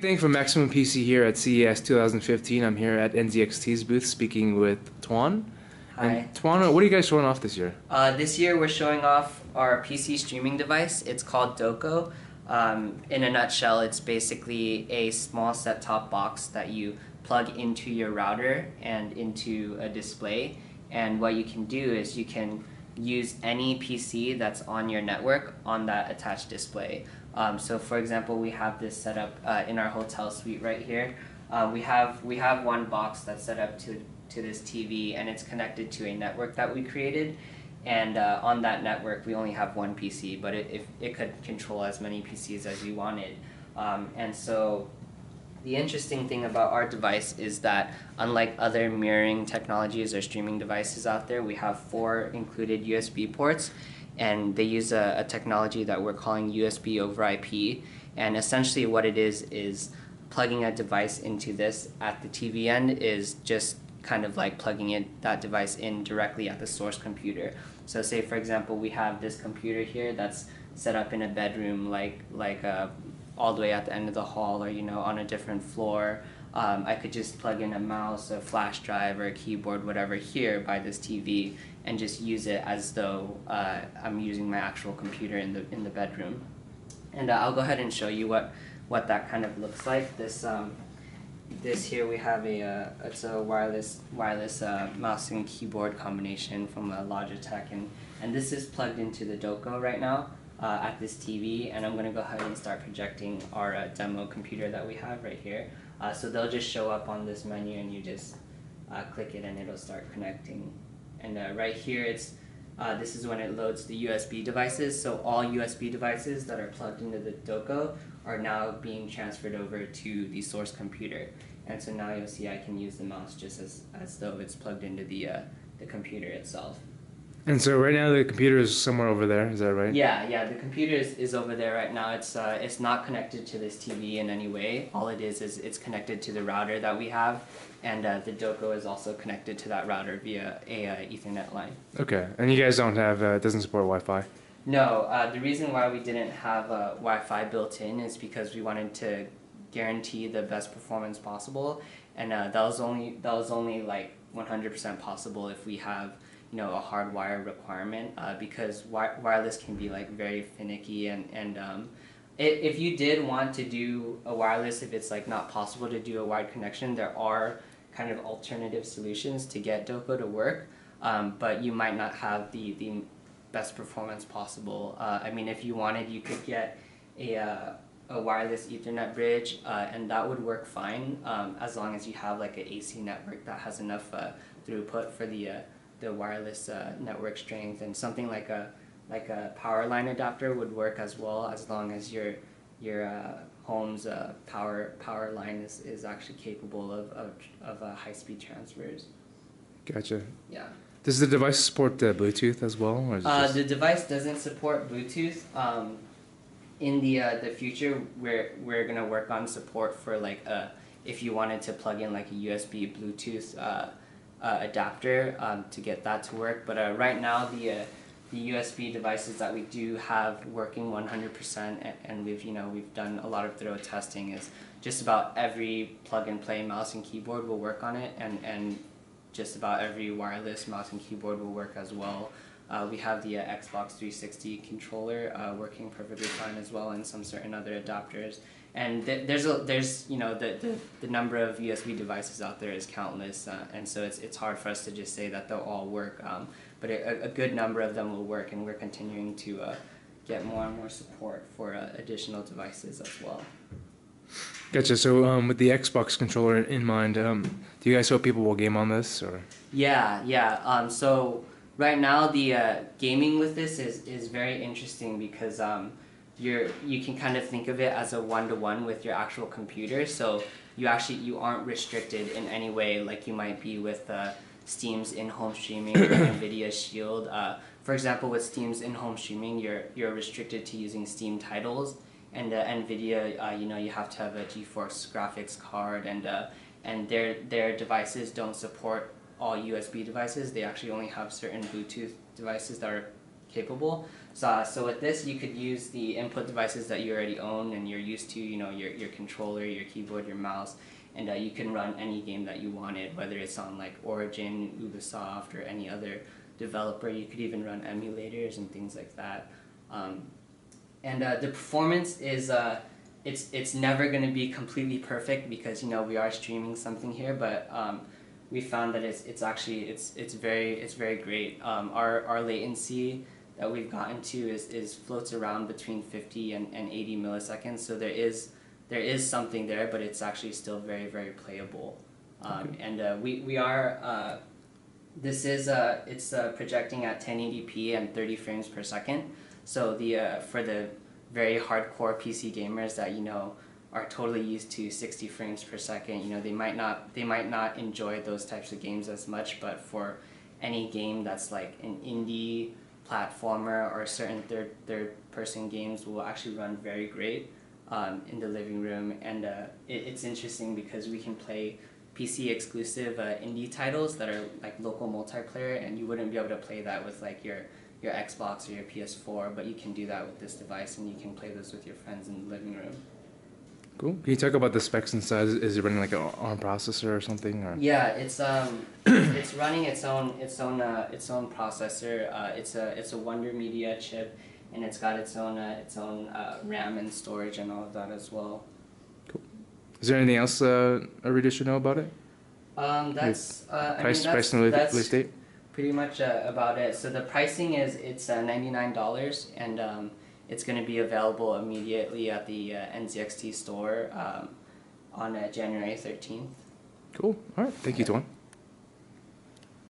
Thank from Maximum PC here at CES 2015. I'm here at NZXT's booth speaking with Tuan. Hi. And Tuan, what are you guys showing off this year? This year we're showing off our PC streaming device. It's called DOKO. In a nutshell, it's basically a small set-top box that you plug into your router and into a display. And what you can do is you can use any PC that's on your network on that attached display. So for example, we have this set up in our hotel suite right here. We have one box that's set up to this TV, and it's connected to a network that we created. And on that network, we only have one PC, but it could control as many PCs as we wanted. And so the interesting thing about our device is that unlike other mirroring technologies or streaming devices out there, we have 4 included USB ports, and they use a technology that we're calling USB over IP. And essentially what it is plugging a device into this at the TV end is just kind of like plugging that device in directly at the source computer. So say for example we have this computer here that's set up in a bedroom like all the way at the end of the hall, or on a different floor. I could just plug in a mouse, a flash drive, or a keyboard, whatever, here by this TV, and just use it as though I'm using my actual computer in the bedroom. And I'll go ahead and show you what that kind of looks like. This here we have it's a wireless mouse and keyboard combination from Logitech, and this is plugged into the DOKO right now at this TV, and I'm going to go ahead and start projecting our demo computer that we have right here. So they'll just show up on this menu, and you just click it and it'll start connecting. And right here this is when it loads the USB devices. So all USB devices that are plugged into the DOKO are now being transferred over to the source computer. And so now you'll see I can use the mouse just as though it's plugged into the computer itself. And so right now the computer is somewhere over there, is that right? Yeah, the computer is over there right now. It's not connected to this TV in any way. All it is it's connected to the router that we have, and the DOKO is also connected to that router via a Ethernet line. Okay, and you guys don't have, it doesn't support Wi-Fi? No, the reason why we didn't have Wi-Fi built in is because we wanted to guarantee the best performance possible, and that was only like 100% possible if we have a hardwire requirement, because wireless can be like very finicky, and if you did want to do a wireless, if it's like not possible to do a wired connection, there are kind of alternative solutions to get DOKO to work, but you might not have the best performance possible. I mean, if you wanted, you could get a wireless Ethernet bridge, and that would work fine, as long as you have like an AC network that has enough throughput for the wireless network strength. And something like a power line adapter would work as well, as long as your home's power line is actually capable of high-speed transfers. Gotcha. Yeah. Does the device support Bluetooth as well? Or is it just... The device doesn't support Bluetooth. In the future, we're gonna work on support for like if you wanted to plug in like a USB Bluetooth adapter to get that to work. But right now the USB devices that we do have working 100%, and we've done a lot of thorough testing, is just about every plug-and-play mouse and keyboard will work on it, and just about every wireless mouse and keyboard will work as well. We have the Xbox 360 controller working perfectly fine as well, and some certain other adapters. And there's the number of USB devices out there is countless, and so it's hard for us to just say that they'll all work. But a good number of them will work, and we're continuing to get more and more support for additional devices as well. Gotcha. So with the Xbox controller in mind, do you guys hope people will game on this, or? Yeah. So right now the gaming with this is very interesting, because you can kind of think of it as a one-to-one with your actual computer. So you aren't restricted in any way like you might be with Steam's in-home streaming or NVIDIA Shield. For example, with Steam's in-home streaming, you're restricted to using Steam titles, and NVIDIA, you have to have a GeForce graphics card, and their devices don't support all USB devices. They actually only have certain Bluetooth devices that are capable. So with this, you could use the input devices that you already own and you're used to, your controller, your keyboard, your mouse, and you can run any game that you wanted, whether it's on like Origin, Ubisoft, or any other developer. You could even run emulators and things like that. And the performance is it's never going to be completely perfect because we are streaming something here, but we found that it's actually very great. Our latency that we've gotten to is floats around between 50 and 80 milliseconds, so there is something there, but it's actually still very, very playable. And we are this is it's projecting at 1080p and 30 frames per second. So for the very hardcore PC gamers that are totally used to 60 frames per second, they might not enjoy those types of games as much, but for any game that's like an indie platformer or certain third person games will actually run very great in the living room. And it's interesting because we can play PC exclusive indie titles that are like local multiplayer, and you wouldn't be able to play that with like your Xbox or your PS4, but you can do that with this device, and you can play this with your friends in the living room. Cool. Can you talk about the specs inside? Is it running like an ARM processor or something? Or? Yeah, it's it's running its own processor. It's a Wonder Media chip, and it's got its own RAM and storage and all of that as well. Cool. Is there anything else a reader should know about it? That's price and release date? Pretty much about it. So the pricing is $99, and it's going to be available immediately at the NZXT store on January 13th. Cool. All right. Thank you, Tuan.